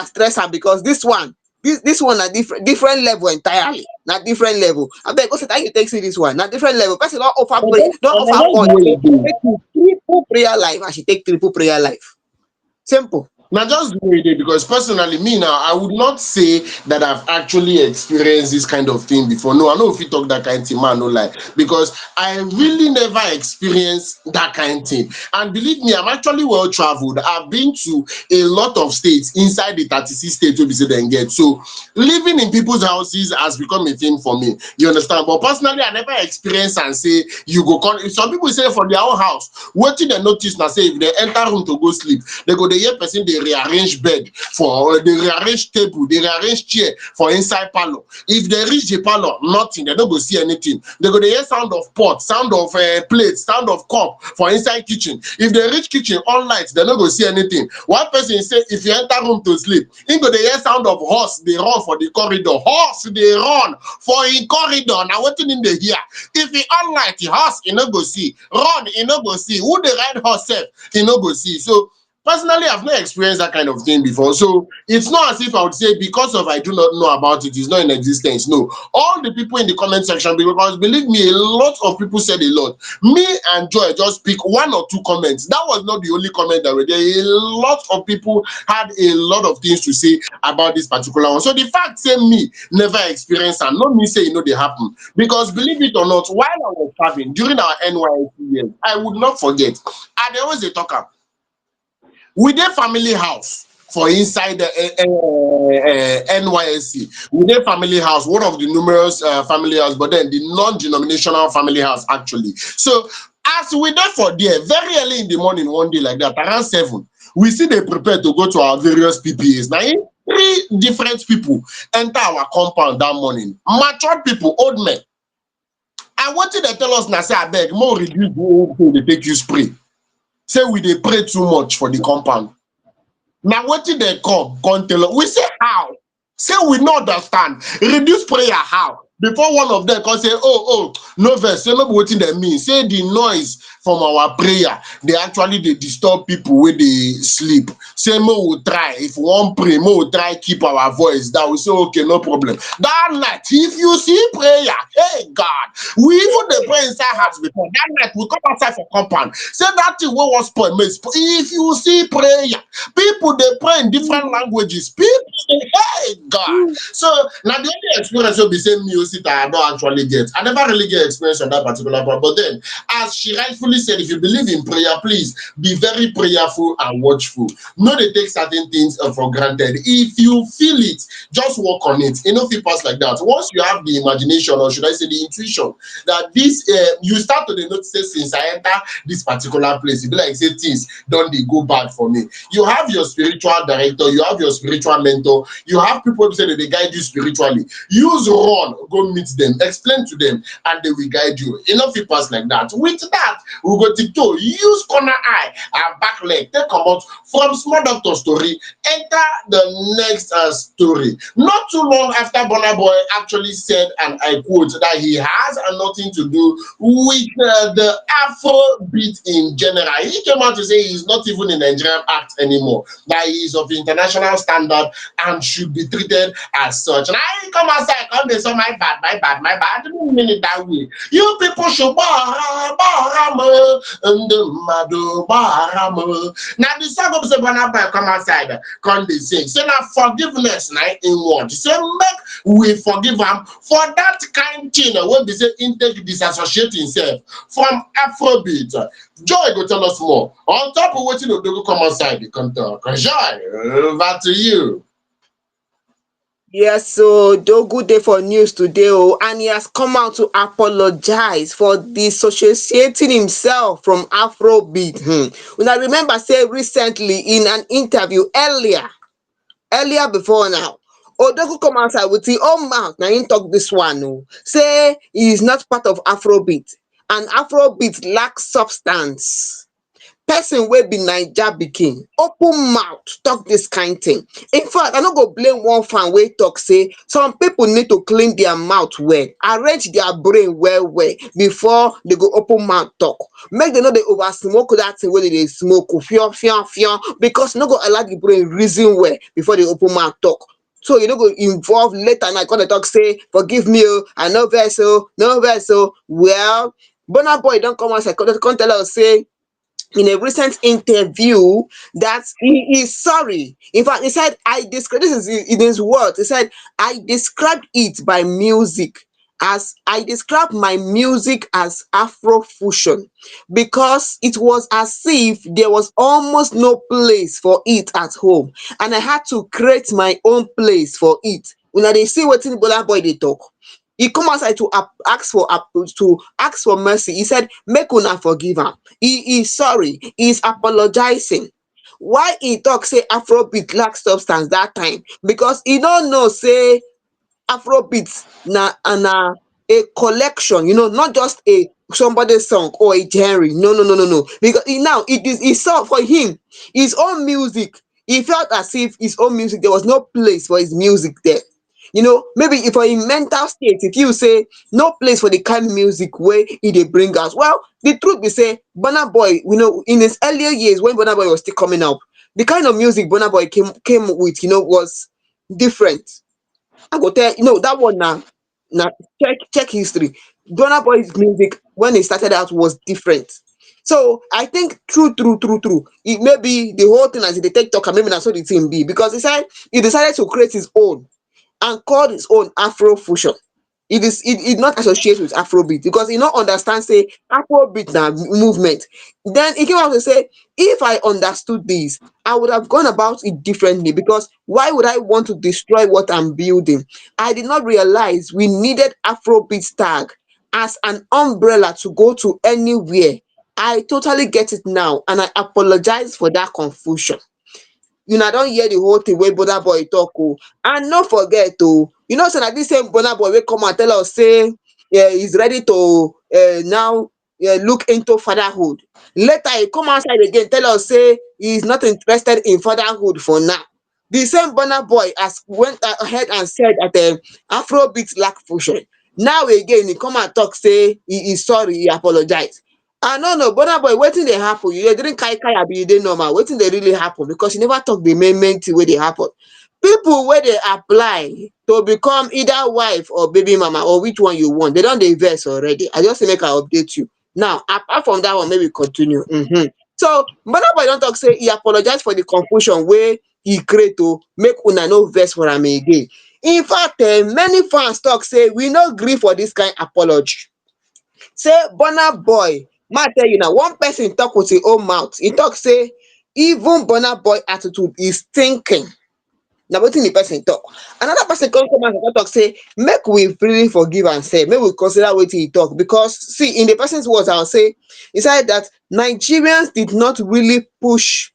stress am, because this one na different level entirely, na different level. Abeg go set how you take see this one, na different level. Person don And I offer just God the way say it is. make you triple prayer life, and she take triple prayer life. Simple. Now, just the way it is, because personally, me now, I would not say that I've actually experienced this kind of thing before. No, I know if you talk that kind of thing, man, no lie, because I really never experienced that kind of thing. And believe me, I'm actually well traveled. I've been to a lot of states inside the 36 states we say then get. So living in people's houses has become a thing for me. You understand? But personally, I never experienced and say you go come. Some people say for their own house, what they notice now say if they enter room to go sleep, they go the hear person they rearrange bed for, they rearrange table, they rearrange chair for inside parlor. If they reach the parlor, nothing, they don't go see anything. They go the hear sound of pot, sound of plate, sound of cup for inside kitchen. If they reach kitchen, all lights, they don't go see anything. One person say if you enter room to sleep, he go the hear sound of horse, they run for the corridor. Horse, they run for in corridor. Now waiting in the here. If he on light, the horse, he no go see. Run, he no go see. Who the ride horse self, he no go see. So personally, I've not experienced that kind of thing before. So it's not as if I would say because of I do not know about it, it's not in existence. No. All the people in the comment section, because believe me, a lot of people said a lot. Me and Joy just pick one or two comments. That was not the only comment that were there. A lot of people had a lot of things to say about this particular one. So the fact say me never experienced and not me say you know they happen. Because believe it or not, while I was traveling during our NYC years, I would not forget. I dey always dey talk am. We dey family house for inside the NYSC. We dey family house, one of the numerous family house, but then the non-denominational family house actually. So as we dey for there, very early in the morning, one day like that, around 7, we still dey prepare to go to our various PPAs. Now, three different people enter our compound that morning. Matured people, old men. And wetin dey tell us na say abeg, more reduce the whole thing dey take you spray. Say we dey pray too much for the compound. Now wetin dem come tell us, we say how? Say we no understand. Reduce prayer how? Before one of them come say no vex, say no be wetin dem mean. Say the noise from our prayer dey actually dey disturb people wey dey sleep. Say make we try, if we wan pray, make we try keep our voice down. We say okay, no problem. That night, if you see prayer, hey God, we even dey pray inside house before. That night we come outside for compound. Say that thing wey wan spoil, make spoil. If you see prayer, people dey pray in different languages. People dey, hey God. So now the only experience will be say music that I don't actually get. I never really get experience on that particular part. But then, as she rightfully said, if you believe in prayer, please be very prayerful and watchful. No, they take certain things for granted. If you feel it, just work on it. You know, if it pass like that. Once you have the imagination, or should I say the intuition, that this you start to notice since I enter this particular place, it be like say things don't they go bad for me. You have your spiritual director, you have your spiritual mentor, you have people who say that they guide you spiritually. Use run, go meet them, explain to them, and they will guide you. Enough it pass like that. With that, we go tiptoe, use corner eye and back leg, take come out from small doctor story, enter the next story. Not too long after Burna Boy actually said, and I quote, that he has nothing to do with the Afrobeat in general. He came out to say he's not even a Nigerian act anymore, that he is of international standard and should be treated as such. And I come outside, come they say my bad, my bad, my bad. I didn't mean it that way. You people should and the madu now the song of the Burna Boy come outside, come they sing. Say now forgiveness now in what? Say make we forgive him for that kind thing when they say intake disassociate himself from Afrobeat. Joy go tell us more. On top of what you know, they go come outside, they come talk. Joy, over to you. Yes, so Dogu day for news today, and he has come out to apologize for dissociating himself from Afrobeat. When I remember, say recently in an interview earlier before now, Odogu come outside with his own mouth. Now he talk this one, say he is not part of Afrobeat, and Afrobeat lacks substance. person wey be naija pikin open mouth talk this kind thing. In fact, I no go blame one fan wey talk say some people need to clean their mouth well, arrange their brain well well before they go open mouth talk. Make dem no dey over smoke that thing wey dem dey smoke fion fion fion, because e no go allow the brain reason well before they open mouth talk. So you no go involve later now come dey talk say forgive me o, I no vex o, no vex o. Well, Burna Boy don come outside come tell us say in a recent interview that he is sorry. In fact, he said, I describe this is in his words. He said, I described it by music as I described my music as Afrofusion because it was as if there was almost no place for it at home, and I had to create my own place for it. Una dey see wetin Burna Boy dey talk. He come outside to ask for mercy. He said, make una forgive am. He is sorry. He is apologizing. Why he talk say Afrobeat lack substance that time? Because he no know say Afrobeat na a collection, not just a somebody song or a genre. No, no, no, no, no. Because he saw for him his own music. He felt as if his own music, there was no place for his music there. Maybe if for him mental state, if you say no place for the kind music where he dey bring out. Well, the truth be say Burna Boy, in his earlier years when Burna Boy was still coming up, the kind of music Burna Boy came with, was different. I go tell that one now check history. Burna Boy's music when he started out was different. So I think true, it maybe the whole thing as the take talk and maybe that's what the thing be, because he decided to create his own and called his own Afrofusion. It not associate with Afrobeat because he not understand say Afrobeat na movement. Then he came out to say, if I understood this, I would have gone about it differently, because why would I want to destroy what I'm building? I did not realize we needed Afrobeat tag as an umbrella to go to anywhere. I totally get it now, and I apologize for that confusion. Don hear the whole thing wey Burna Boy talk o. And no forget o, say na dis same Burna Boy wey come out tell us say he's ready to now look into fatherhood. Later he come outside again tell us say he's not interested in fatherhood for now. The same Burna Boy as went ahead and said that Afrobeat lack fusion. Now again he come and talk say he is sorry, he apologize. No, Burna Boy, wetin dey happen? You dey drink kai kai abi you dey normal? Wetin dey really happen? Because you never talk the main thing wey dey happen. People wey dey apply to become either wife or baby mama or which one you want, they don dey vex already. I just say make I update you. Now, apart from that one, make we continue. So Burna Boy don talk say he apologize for the confusion wey he create o, make una no vex for am again. In fact, many fans talk say we no gree for this kind apology. Say Burna Boy, ma tell you now, one person talk with him own mouth. He talk say even Burna Boy attitude is thinking. Na wetin the person talk. Another person come out and talk say make we freely forgive and say make we consider wetin he talk, because see in the person's words I will say he said that Nigerians did not really push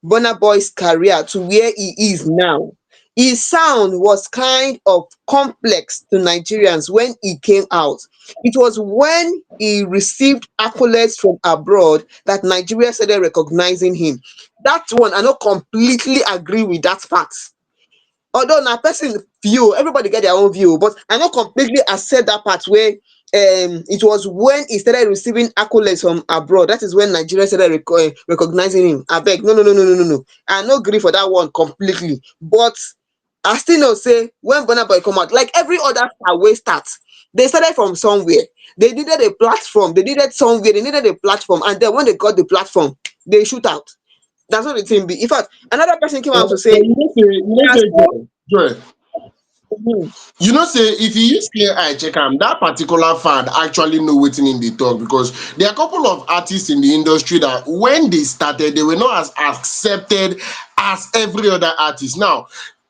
Burna Boy's career to where he is now. His sound was kind of complex to Nigerians when he came out. It was when he received accolades from abroad that Nigeria started recognizing him. That one, I don't completely agree with that fact. Although na person view, everybody get their own view, but I no completely accept that part where it was when he started receiving accolades from abroad. That is when Nigeria started recognizing him. I beg, no. I no agree for that one completely. But I still know say when Burna Boy come out, like every other star wey start, they started from somewhere. They needed a platform, they needed somewhere, they needed a platform, and then when they got the platform, they shoot out. That's what the thing be. In fact, another person came out to But say, Joy, Mhm. say if you use clear eye check am, that particular fan actually know wetin him dey talk, because there are a couple of artists in the industry that when they started, they were not as accepted as every other artist. Now,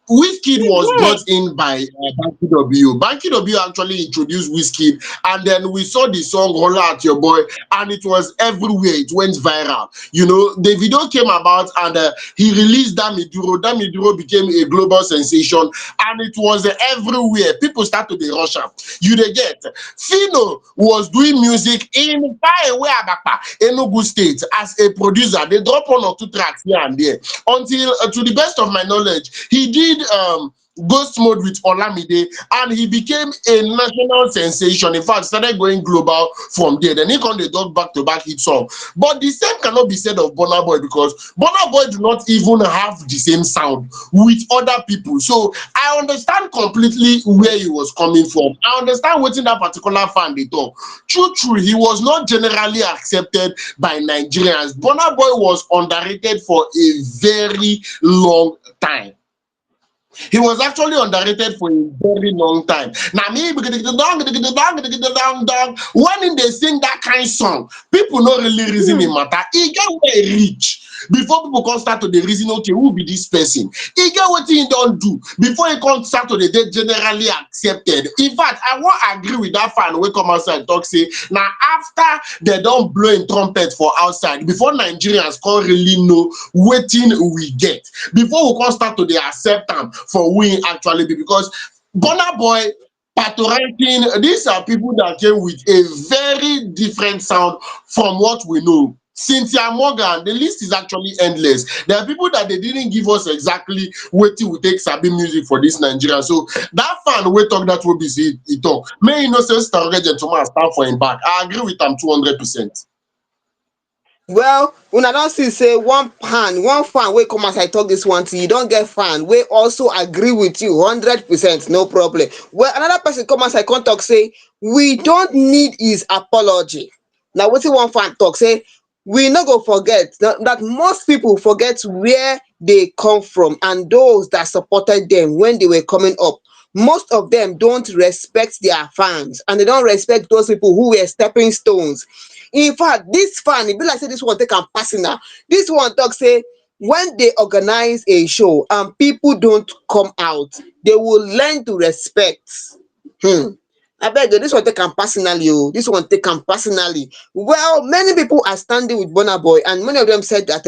Wizkid was Mhm. brought in by Banky W. Banky W actually introduced Wizkid, and then we saw the song "Holla at Your Boy," and it was everywhere. It went viral. The video came about, and he released Damiduro. Damiduro became a global sensation, and it was everywhere. People started to rush am. You dey get? Fino was doing music in far away Abapa, Enugu State, as a producer. They drop one or two tracks here and there until, to the best of my knowledge, he did Ghost Mode with Olamide, and he became a national sensation. In fact, started going global from there. Then he come the dog back-to-back hit song. But the same cannot be said of Burna Boy, because Burna Boy do not even have the same sound with other people. So I understand completely where he was coming from. I understand wetin that particular fan dey talk. True, he was not generally accepted by Nigerians. Burna Boy was underrated for a very long time. He was actually underrated for a very long time. Now me, when they sing that kind of song, people not really reason the matter. He get where he reach before people can start to the reason. Okay, who be this person? He get what he don't do before he can start to the dey generally accepted. In fact, I won't agree with that fan wey come outside talk say now after they don't blow in trumpet for outside before Nigerians can really know wetin we get, before we can start to the accept am for who he actually be. Because Burna Boy, Pato Ranking, these are people that came with a very different sound from what we know. Cynthia Morgan, the list is actually endless. There are people that they didn't give us exactly wetin we take sabi music for this Nigeria. So that fan wey talk that will be say he talk. May you know say Star Gentleman stand for him back. I agree with am 200%. Well, una don see say one fan wey come outside talk this one thing, you don get fan wey also agree with you 100%, no problem. Well, another person come outside come talk say we don't need his apology. Na wetin one fan talk say, we no go forget that most people forget where they come from and those that supported them when they were coming up. Most of them don't respect their fans and they don't respect those people who were stepping stones. In fact, this fan, e be like say this one take am personal. This one talk say when they organize a show and people don't come out, they will learn to respect. Abeg o, this one take am personally o. This one take am personally. Well, many people are standing with Burna Boy, and many of them said that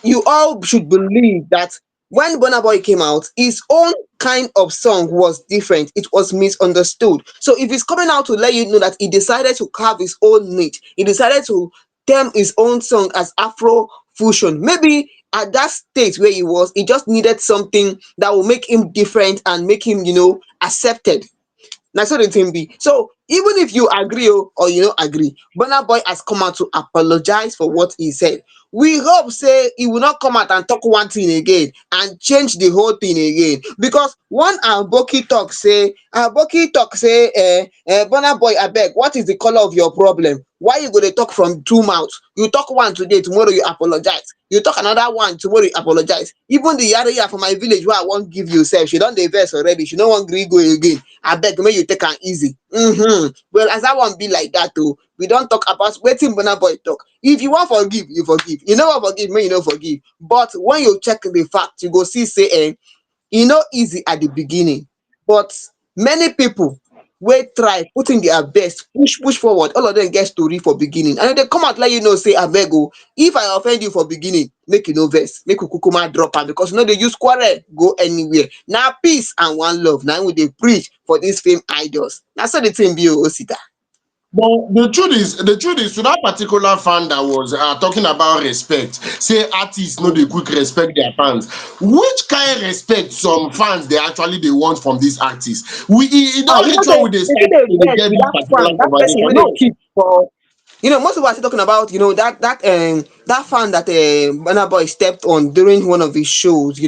you all should believe that when Burna Boy came out, his own kind of song was different. It was misunderstood. So if he's coming out to let you know that he decided to carve his own niche, he decided to term his own song as Afro fusion. Maybe at that stage where he was, he just needed something that will make him different and make him, accepted. Na so the thing be. So even if you agree or you no agree, Burna Boy has come out to apologize for what he said. We hope say he will not come out and talk one thing again and change the whole thing again. Because one Aboki talk say Burna Boy, abeg, what is the color of your problem? Why you go dey talk from two mouths? You talk one today, tomorrow you apologize. You talk another one, tomorrow you apologize. Even the yare for my village wey I wan give you sef, she don dey vex already. She no wan gree go again. Abeg, make you take am easy. Well, as that one be like that o, we don talk about wetin Burna Boy talk. If you wan forgive, you forgive. You no wan forgive, make you no forgive. But when you check the fact, you go see say e no easy at the beginning, but many people wey try put in their best, push forward, all of them get story for beginning, and dem dey come out let you know say abeg o, if I offend you for beginning, make you no vex, make we kukuma drop am, because we no dey use quarrel go anywhere. Na peace and one love na im we dey preach for dis fame idols. Na so the thing be o, Osita. But the truth is, to that particular fan that was talking about respect, say artists no dey quick respect their fans. Which kind of respect some fans they want from these artists? We Ah, don't you know reach say when we dey dey start still dey to dey vex get with this that particular fan, that person conversation. wey dey No, keep for. Most people are still talking about, that fan that Burna Boy stepped on during one of his shows. The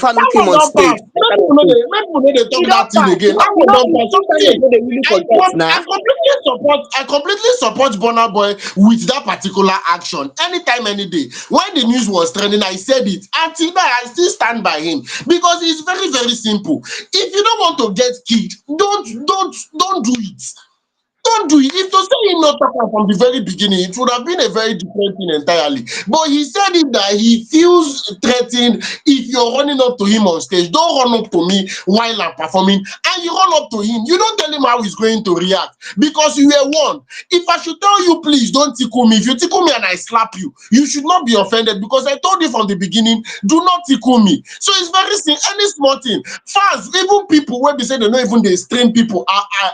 fan who that came one on don stage. pass. That Make kind of people no thing. dey make people no dey E talk don that thing pass. again. That one don pass. Internet See, no dey really forget I na. completely support Burna Boy with that particular action. Anytime, any day. When the news was trending, I said it. Until now, I still stand by him because it's very, very simple. If you don't want to get kicked, don't do it. Don't do it. If to say he not talk am from the very beginning, it would have been a very different thing entirely. But he said it that he feels threatened if you're running up to him on stage. Don't run up to me while I'm performing, and you run up to him. You don't tell him how he's going to react because you were warned. If I should tell you, please don't tickle me. If you tickle me and I slap you, you should not be offended because I told you from the beginning, do not tickle me. So it's very simple. Any small thing. Fans, even people when they say they don't even they stream people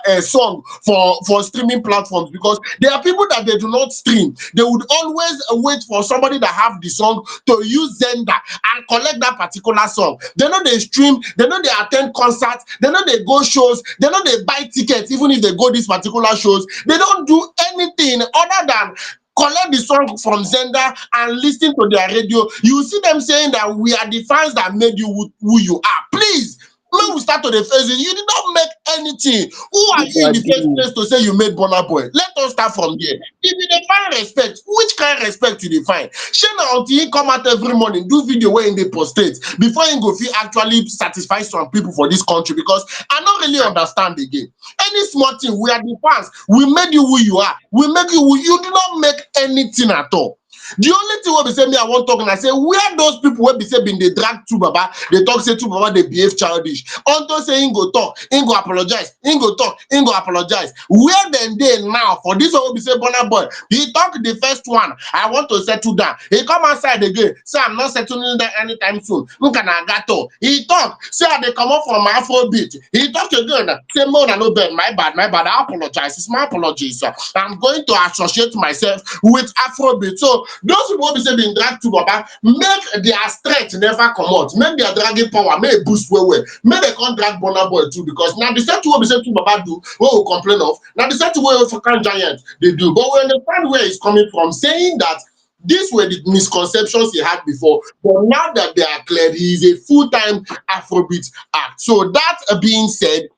a song for streaming platforms because there are people that they do not stream. They would always wait for somebody that have the song to use Zenda and collect that particular song. They know they stream, they know they attend concerts, they know they go shows, they know they buy tickets even if they go these particular shows. They don't do anything other than collect the song from Zenda and listen to their radio. You see them saying that we are the fans that made you who you are. Please, when we start to the face it, you did not make anything. Who are you in the first Nobody. place to say you made Burna Boy? Let us start from there. If you define respect, which kind of respect you define? Shey na until he come out every morning do video wey him dey postate before him go fit actually satisfy some people for this country because I no really understand again. Any small thing, we are the fans. We made you who you are. We make you who you do not make anything at all. The only thing wey be say me I wan talk na say where those people wey be say bin dey drag two baba dey talk say two baba dey behave childish unto say him go talk, him go apologize, him go talk, him go apologize. Where dem dey now for this one wey be say Burna Boy he talk the first one I want to settle down, he come outside again say I'm not settling down anytime soon, nka na gato. He talk say I dey comot from Afrobeat, he talk again say mo una no bad, my bad, I apologize, it's my apologies, I'm going to associate myself with Afrobeat. So those people wey be say bin drag two baba make their strength never comot, make their dragging power make e boost well well, make dem come drag Burna Boy too because na the same thing wey be say two baba do wey we complain of, na the same thing wey African giant dey do. But we understand where he's coming from, saying that these were the misconceptions he had before, but now that they are cleared, he is a full-time Afrobeat act. So that being said,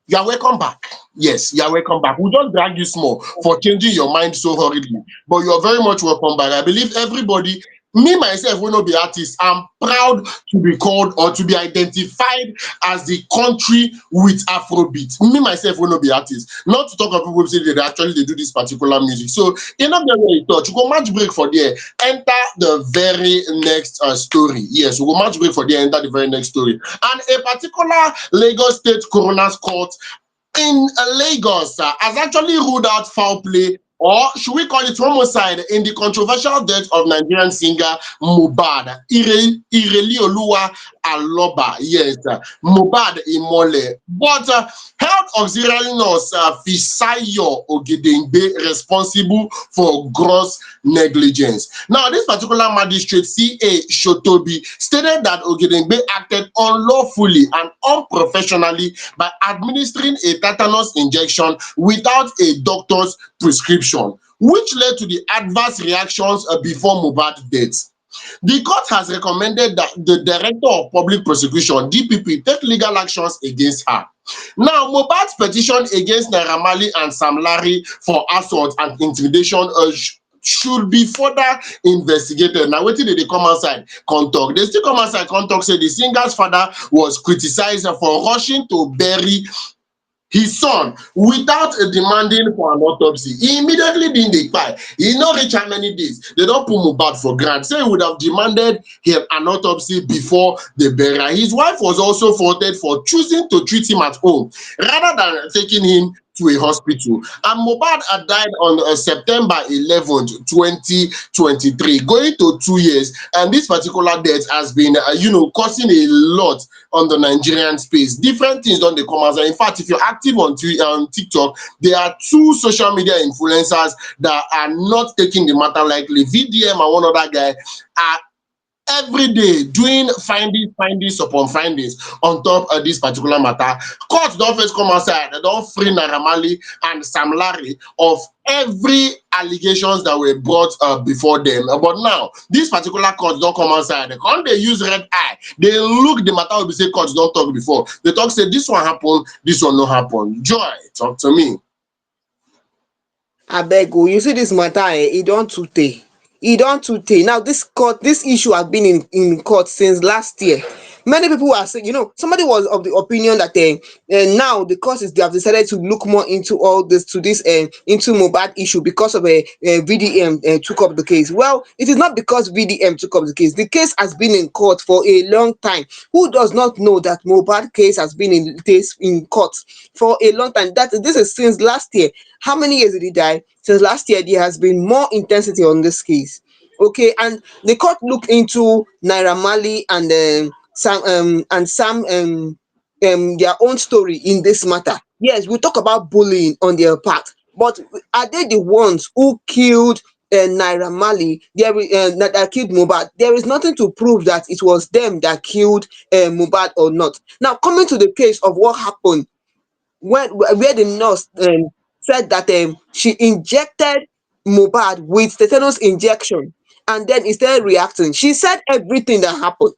you are welcome back. Yes, you are welcome back. We just drag you small for changing your mind so hurriedly, but you are very much welcome back. I believe everybody, me myself, will not be artist. I'm proud to be called or to be identified as the country with Afrobeat. Me myself will not be artist. Not to talk of people who say that actually they do this particular music. So in not get where you touch. You go match break for there. Enter the very next story. Yes, we go match break for there. Enter the very next story. And a particular Lagos State Coroner's Court in Lagos has actually ruled out foul play, or should we call it homicide, in the controversial death of Nigerian singer Mohbad, Irelioluwa Aloba. Yes, Mohbad Imole. But health auxiliary nurse Fisayo Ogedengbe responsible for gross negligence. Now, this particular magistrate, C.A. Shotobi, stated that Ogedengbe acted unlawfully and unprofessionally by administering a tetanus injection without a doctor's prescription, which led to the adverse reactions before Mohbad's death. The court has recommended that the Director of Public Prosecution (DPP) take legal actions against her. Now, Mohbad's petition against Naira Marley and Sam Larry for assault and intimidation should be further investigated. Now, wetin dey come outside come talk? They still come outside come talk say the singer's father was criticized for rushing to bury his son without demanding for an autopsy. He immediately bin dey kpai. E no reach how many days they don put Mohbad for ground, say he would have demanded him an autopsy before the burial. His wife was also faulted for choosing to treat him at home rather than taking him to a hospital. And Mohbad had died on September 11th, 2023, going to 2 years. And this particular death has been, causing a lot on the Nigerian space. Different things don dey come out. In fact, if you're active on TikTok, there are two social media influencers that are not taking the matter lightly. VDM and one other guy are every day doing findings upon findings on top of this particular matter. Court don first come outside, they don free Naira Marley and Sam Larry of every allegations that were brought before them. But now, this particular court don come outside, they come dey use red eye, they look the matter wey be say court don talk before. They talk say this one happen, this one no happen. Joy, talk to me. Abeg o, you see this matter e don too tey. E don too tey. Now this issue has been in court since last year. Many people are saying, somebody was of the opinion that now the court is they have decided to look more into all this to this into Mohbad issue because of a VDM took up the case. Well, it is not because VDM took up the case. The case has been in court for a long time. Who does not know that Mohbad case has been in court for a long time? That this is since last year. How many years did he die? Since last year, there has been more intensity on this case. Okay, and the court looked into Naira Marley and Sam their own story in this matter. Yes, we talk about bullying on their part, but are they the ones who killed Naira Marley? That killed Mohbad. There is nothing to prove that it was them that killed Mohbad or not. Now, coming to the case of what happened when where the nurse said that she injected Mohbad with tetanus injection, and then he started reacting. She said everything that happened,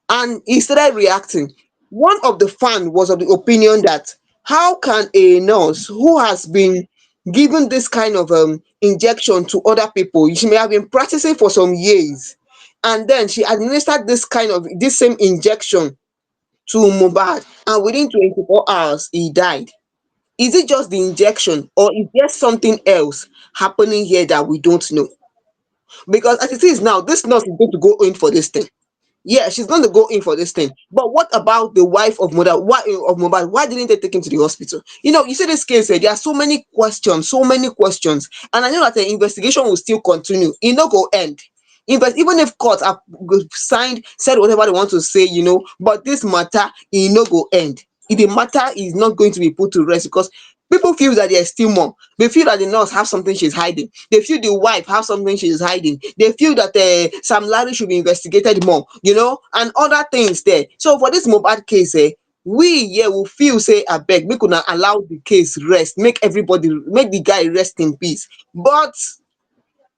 and he started reacting. One of the fan was of the opinion that how can a nurse who has been given this kind of injection to other people, she may have been practicing for some years, and then she administered this same injection to Mohbad, and within 24 hours he died. Is it just the injection, or is there something else happening here that we don't know? Because as it is now, this nurse is going to go in for this thing. Yeah, she's going to go in for this thing. But what about the wife of mother? Why of Mohbad? Why didn't they take him to the hospital? You see this case. There are so many questions, and I know that the investigation will still continue. It no go end. Even if court have said whatever they want to say, but this matter it no go end. The matter is not going to be put to rest because people feel that there's still more. They feel that the nurse has something she's hiding. They feel the wife has something she's hiding. They feel that Sam Larry should be investigated more, and other things there. So for this Mohbad case, we here will feel say abeg make una allow the case rest, make the guy rest in peace. But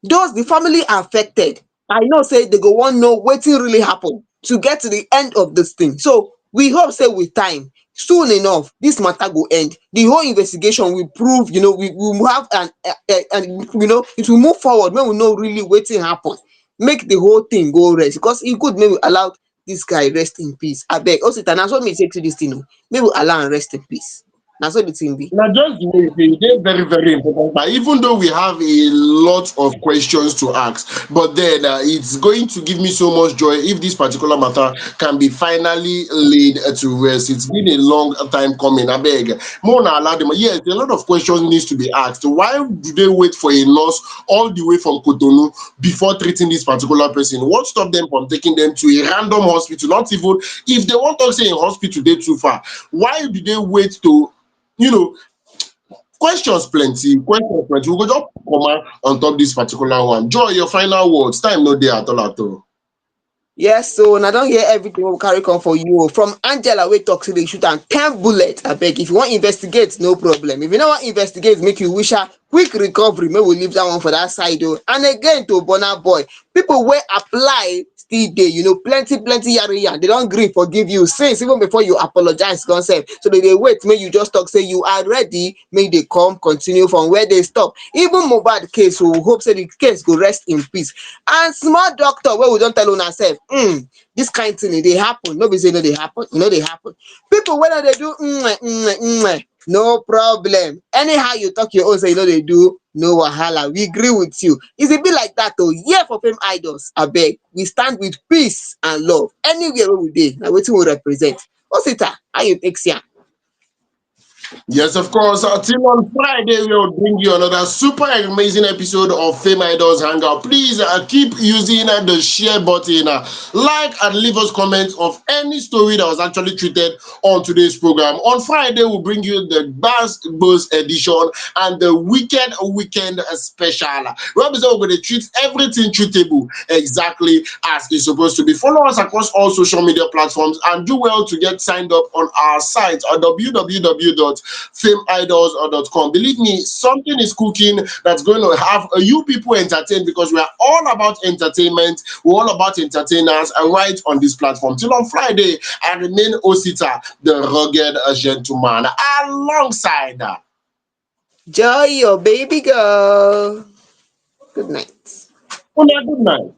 those the family affected, I know say they go wan know wetin really happen to get to the end of this thing. So we hope say with time, soon enough, this matter go end. The whole investigation will prove, we will have and it will move forward when we know really wetin happen. Make the whole thing go rest because e good make we allow this guy rest in peace. Abeg, Osita, na so me take see this thing o. Make we allow am rest in peace. Na so the thing be. Now, just the way it is very, very important. But even though we have a lot of questions to ask, but then it's going to give me so much joy if this particular matter can be finally laid to rest. It's been a long time coming. I beg. Mona allow them. Yes, a lot of questions needs to be asked. Why do they wait for a nurse all the way from Cotonou before treating this particular person? What stopped them from taking them to a random hospital? Not even if they want to say in hospital, they too far. Why do they wait to you know questions plenty. We go just comment on top this particular one. Joy, your final words. Time no dey at all at all. Yes, so I don't hear everything we carry come for you. From Angela wey talk say dey shoot am 10 bullet. Abeg, if you wan investigate, no problem. If you no wan investigate, make you wish her quick recovery. Make we leave that one for that side o. And again to Burna Boy, people wey apply still dey, plenty yari yarn. They don gree forgive you since even before you apologize gan sef. So they dey wait make you just talk say you are ready, make they come continue from where they stop. Even Mohbad case, we hope say the case go rest in peace. And small doctor wey we don tell una sef, dis kain thing e dey happen, no be say e no dey happen, e no dey happen. Pipu wey no dey do no problem. Anyhow you talk your own say you no dey do, no wahala, we gree with you. If e be like dat o, here for Fame Idols, abeg, we stand with peace and love anywhere wey we dey, na wetin we represent. Osita, how you take see am? Yes, of course. Till on Friday, we will bring you another super amazing episode of Fameidols Hangout. Please keep using the share button, like and leave us comments of any story that was actually treated on today's program. On Friday, we'll bring you the Bass Buzz edition and the Weekend Special. We're going to treat everything treatable exactly as it's supposed to be. Follow us across all social media platforms and do well to get signed up on our site at www.fameidols.com. Believe me, something is cooking that's going to have you people entertained because we are all about entertainment. We're all about entertainers right on this platform. Till on Friday, I remain Osita, the rugged gentleman, alongside Joy, your baby girl. Good night. Good night.